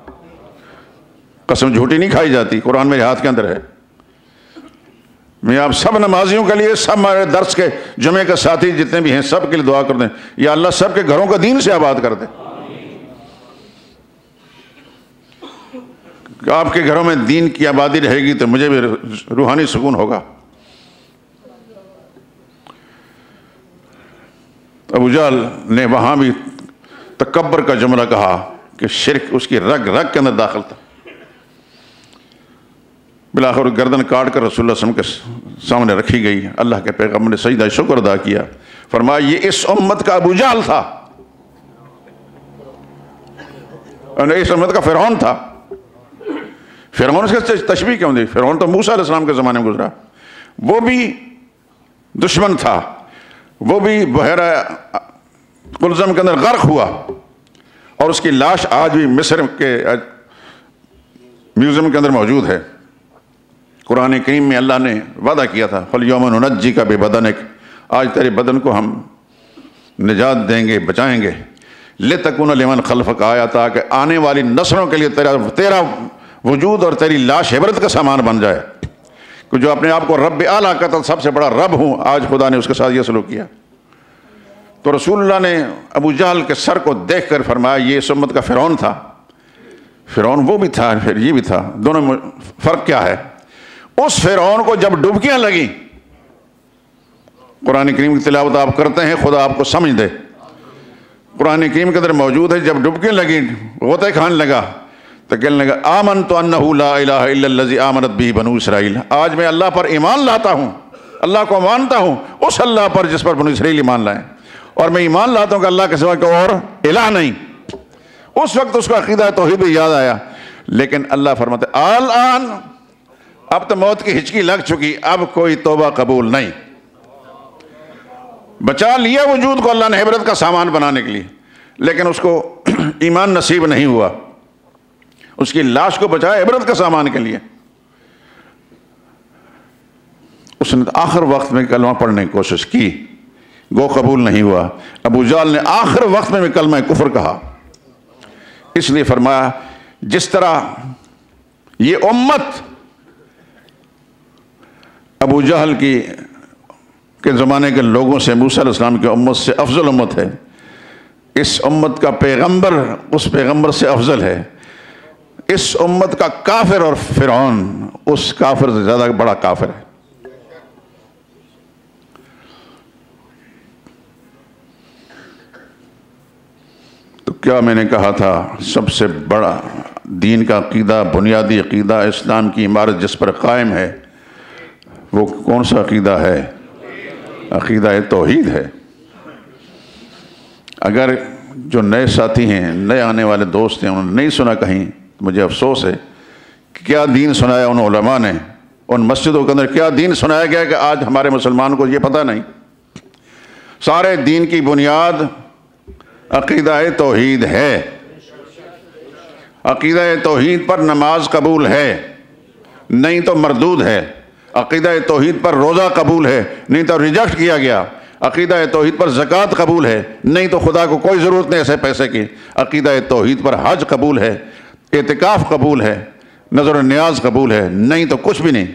قسم جھوٹی نہیں کھائی جاتی، قرآن میرے ہاتھ کے اندر ہے۔ میں آپ سب نمازیوں کے لیے، سب ہمارے درس کے جمعے کے ساتھی جتنے بھی ہیں سب کے لیے دعا کر دیں یا اللہ سب کے گھروں کو دین سے آباد کر دے۔ کہ آپ کے گھروں میں دین کی آبادی رہے گی تو مجھے بھی روحانی سکون ہوگا۔ ابو جہل نے وہاں بھی تکبر کا جملہ کہا کہ شرک اس کی رگ رگ کے اندر داخل تھا۔ بالآخر گردن کاٹ کر رسول اللہ صلی اللہ علیہ وسلم کے سامنے رکھی گئی۔ اللہ کے پیغمبر نے سجدہ شکر ادا کیا، فرمایا یہ اس امت کا ابو جہل تھا، اس امت کا فرعون تھا۔ فرعون سے تشبیہ کیوں دی؟ فرعون تو موسیٰ علیہ السلام کے زمانے میں گزرا، وہ بھی دشمن تھا، وہ بھی بحیرہ قلزم کے اندر غرق ہوا، اور اس کی لاش آج بھی مصر کے میوزیم کے اندر موجود ہے۔ قرآن کریم میں اللہ نے وعدہ کیا تھا فَالْيَوْمَ نُنَجِّيكَ بِبَدَنِكَ، آج تیرے بدن کو ہم نجات دیں گے، بچائیں گے، لِتَكُونَ لِمَنْ خَلْفَكَ آیا، تاکہ آنے والی نسلوں کے لیے تیرا وجود اور تیری لاش عبرت کا سامان بن جائے۔ کہ جو اپنے آپ کو رب اعلیٰ کہتا تھا، سب سے بڑا رب ہوں، آج خدا نے اس کے ساتھ یہ سلوک کیا۔ تو رسول اللہ نے ابو جہل کے سر کو دیکھ کر فرمایا یہ اس امت کا فرعون تھا۔ فرعون وہ بھی تھا، پھر یہ بھی تھا، دونوں میں فرق کیا ہے؟ اس فرعون کو جب ڈبکیاں لگیں، قرآن کریم کی تلاوت آپ کرتے ہیں، خدا آپ کو سمجھ دے، قرآن کریم کے اندر موجود ہے، جب ڈبکیاں لگیں غوطے کھانے لگا تو کہنے لگا آمنت انہ لا الہ الا الذی آمنت بہ بنو اسرائیل، آج میں اللہ پر ایمان لاتا ہوں، اللہ کو مانتا ہوں، اس اللہ پر جس پر بنو اسرائیل ایمان لائیں، اور میں ایمان لاتا ہوں کہ اللہ کے سوا کوئی اور الہ نہیں۔ اس وقت اس کو عقیدہ توحید بھی یاد آیا، لیکن اللہ فرماتے الآن، اب تو موت کی ہچکی لگ چکی، اب کوئی توبہ قبول نہیں۔ بچا لیا وجود کو اللہ نے عبرت کا سامان بنانے کے لیے، لیکن اس کو ایمان نصیب نہیں ہوا، اس کی لاش کو بچایا عبرت کا سامان کے لیے۔ اس نے آخر وقت میں کلمہ پڑھنے کی کوشش کی، گو قبول نہیں ہوا۔ ابو جہل نے آخر وقت میں کلمہ کفر کہا، اس لیے فرمایا جس طرح یہ امت ابو جہل کے زمانے کے لوگوں سے، موسیٰ علیہ السلام کی امت سے افضل امت ہے، اس امت کا پیغمبر اس پیغمبر سے افضل ہے، اس امت کا کافر اور فرعون اس کافر سے زیادہ بڑا کافر ہے۔ تو کیا میں نے کہا تھا سب سے بڑا دین کا عقیدہ، بنیادی عقیدہ، اسلام کی عمارت جس پر قائم ہے، وہ کون سا عقیدہ ہے؟ عقیدہ توحید ہے۔ اگر جو نئے ساتھی ہیں، نئے آنے والے دوست ہیں، انہوں نے نہیں سنا کہیں، مجھے افسوس ہے کہ کیا دین سنایا ان علماء نے، ان مسجدوں کے اندر کیا دین سنایا گیا کہ آج ہمارے مسلمان کو یہ پتہ نہیں۔ سارے دین کی بنیاد عقیدہ توحید ہے۔ عقیدہ توحید پر نماز قبول ہے، نہیں تو مردود ہے۔ عقیدہ توحید پر روزہ قبول ہے، نہیں تو ریجیکٹ کیا گیا۔ عقیدہ توحید پر زکوٰۃ قبول ہے، نہیں تو خدا کو کوئی ضرورت نہیں ایسے پیسے کی۔ عقیدہ توحید پر حج قبول ہے، اعتکاف قبول ہے، نظر و نیاز قبول ہے، نہیں تو کچھ بھی نہیں۔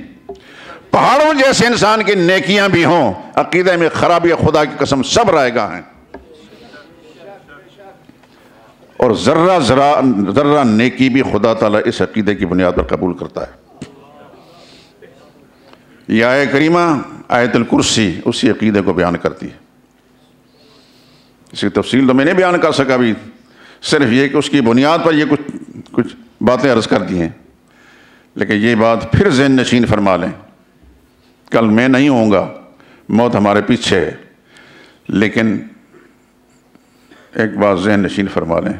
پہاڑوں جیسے انسان کی نیکیاں بھی ہوں، عقیدہ میں خرابی خدا کی قسم سب رائے گاہ ہیں، اور ذرہ نیکی بھی خدا تعالیٰ اس عقیدے کی بنیاد پر قبول کرتا ہے۔ یہ آیت کریمہ آیت الکرسی اسی عقیدے کو بیان کرتی ہے۔ اس کی تفصیل تو میں نہیں بیان کر سکا ابھی، صرف یہ کہ اس کی بنیاد پر یہ کچھ باتیں عرض کر دی ہیں، لیکن یہ بات پھر ذہن نشین فرما لیں، کل میں نہیں ہوں گا، موت ہمارے پیچھے ہے، لیکن ایک بات ذہن نشین فرما لیں،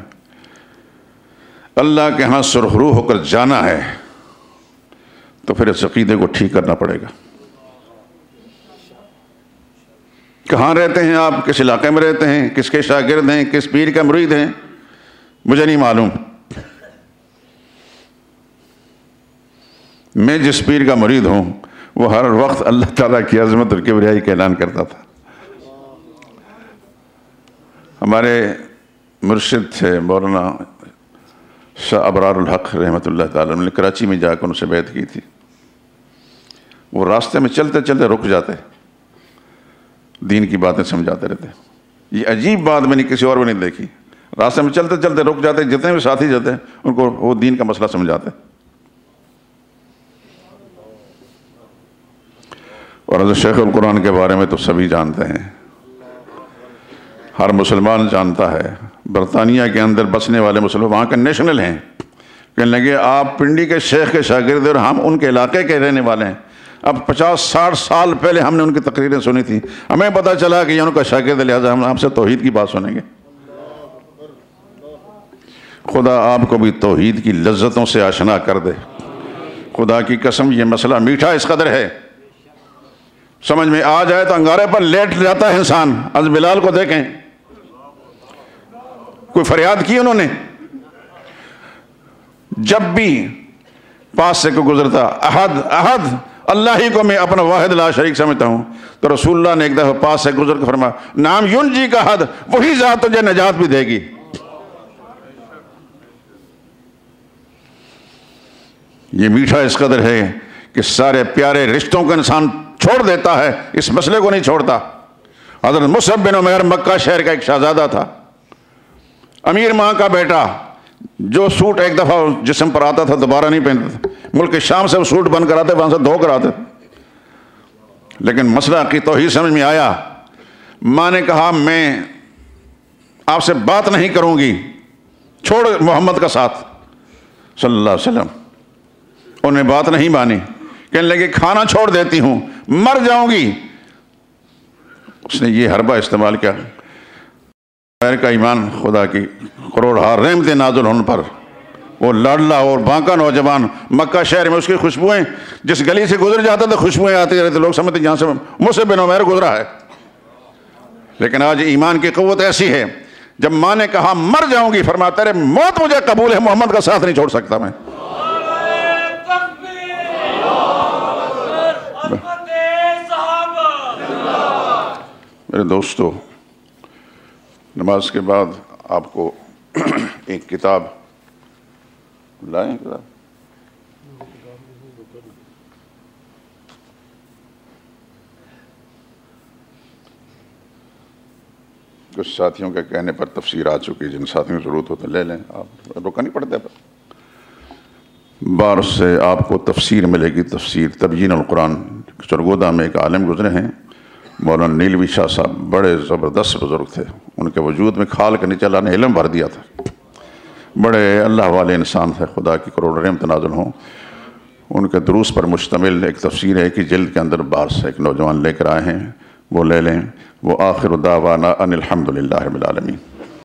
اللہ کے ہاں سرخرو ہو کر جانا ہے تو پھر اس عقیدے کو ٹھیک کرنا پڑے گا۔ کہاں رہتے ہیں آپ، کس علاقے میں رہتے ہیں، کس کے شاگرد ہیں، کس پیر کا مرید ہیں، مجھے نہیں معلوم۔ میں جس پیر کا مرید ہوں وہ ہر وقت اللہ تعالیٰ کی عظمت اور کبریائی کا اعلان کرتا تھا۔ ہمارے مرشد تھے مولانا شاہ ابرار الحق رحمۃ اللہ تعالیٰ نے کراچی میں جا کر ان سے بیعت کی تھی۔ وہ راستے میں چلتے چلتے رک جاتے، دین کی باتیں سمجھاتے رہتے۔ یہ عجیب بات میں نے کسی اور میں نہیں دیکھی، راستے میں چلتے چلتے رک جاتے، جتنے بھی ساتھی جاتے ان کو وہ دین کا مسئلہ سمجھاتے۔ اور حضرت شیخ القرآن کے بارے میں تو سبھی جانتے ہیں، ہر مسلمان جانتا ہے۔ برطانیہ کے اندر بسنے والے مسلمان وہاں کے نیشنل ہیں، کہنے لگے آپ پنڈی کے شیخ کے شاگرد اور ہم ان کے علاقے کے رہنے والے ہیں۔ اب 50-60 سال پہلے ہم نے ان کی تقریریں سنی تھی، ہمیں پتہ چلا کہ یہ ان کا شاگرد، لہٰذا ہم سے توحید کی بات سنیں گے۔ خدا آپ کو بھی توحید کی لذتوں سے آشنا کر دے، خدا کی قسم یہ مسئلہ میٹھا اس قدر ہے، سمجھ میں آ جائے تو انگارے پر لیٹ جاتا ہے انسان۔ از بلال کو دیکھیں، کوئی فریاد کی انہوں نے؟ جب بھی پاس سے کوئی گزرتا، احد احد اللہ ہی کو میں اپنا واحد لا شریک سمجھتا ہوں، تو رسول اللہ نے ایک دفعہ پاس سے گزر کے فرمایا نام ینجی کا حد، وہی ذات تجھے نجات بھی دے گی۔ یہ میٹھا اس قدر ہے کہ سارے پیارے رشتوں کو انسان چھوڑ دیتا ہے، اس مسئلے کو نہیں چھوڑتا۔ حضرت مصعب بن عمیر مکہ شہر کا ایک شہزادہ تھا، امیر ماں کا بیٹا، جو سوٹ ایک دفعہ جسم پر آتا تھا دوبارہ نہیں پہنتا تھا، ملک شام سے وہ سوٹ بند کراتے وہاں سے دھو کر آتے، لیکن مسئلہ کی توحید سمجھ میں آیا۔ ماں نے کہا میں آپ سے بات نہیں کروں گی، چھوڑ محمد کا ساتھ صلی اللہ علیہ وسلم۔ انہیں بات نہیں مانی، کہنے لگے کھانا چھوڑ دیتی ہوں، مر جاؤں گی۔ اس نے یہ حربہ استعمال کیا، غیر کا ایمان خدا کی کروڑہا رحمتیں نازل ہونے پر وہ لاڈلا اور بانکا نوجوان مکہ شہر میں، اس کی خوشبوئیں جس گلی سے گزر جاتا تھا خوشبوئیں آتی رہتی، لوگ سمجھتے جہاں سے مصعب بن عمیر گزرا ہے۔ لیکن آج ایمان کی قوت ایسی ہے، جب ماں نے کہا مر جاؤں گی، فرمایا تیرے موت مجھے قبول ہے، محمد کا ساتھ نہیں چھوڑ سکتا میں۔ میرے دوستو، نماز کے بعد آپ کو ایک کتاب لائیں، کتاب کچھ ساتھیوں کے کہنے پر تفسیر آ چکی، جن ساتھیوں کی ضرورت ہو تو لے لیں، آپ روکا نہیں پڑتا پر۔ بار سے آپ کو تفسیر ملے گی، تفسیر تبیین القرآن۔ سرگودا میں ایک عالم گزرے ہیں مولانا نیلوی شاہ صاحب، بڑے زبردست بزرگ تھے، ان کے وجود میں کھال کے نیچے اللہ نے علم بھر دیا تھا، بڑے اللہ والے انسان تھے، خدا کی کروڑ رحمت نازل ہوں۔ ان کے دروس پر مشتمل ایک تفسیر ہے کہ جلد کے اندر باہر سے ایک نوجوان لے کر آئے ہیں، وہ لے لیں۔ وہ آخر دعوانا ان الحمدللہ رب العالمین۔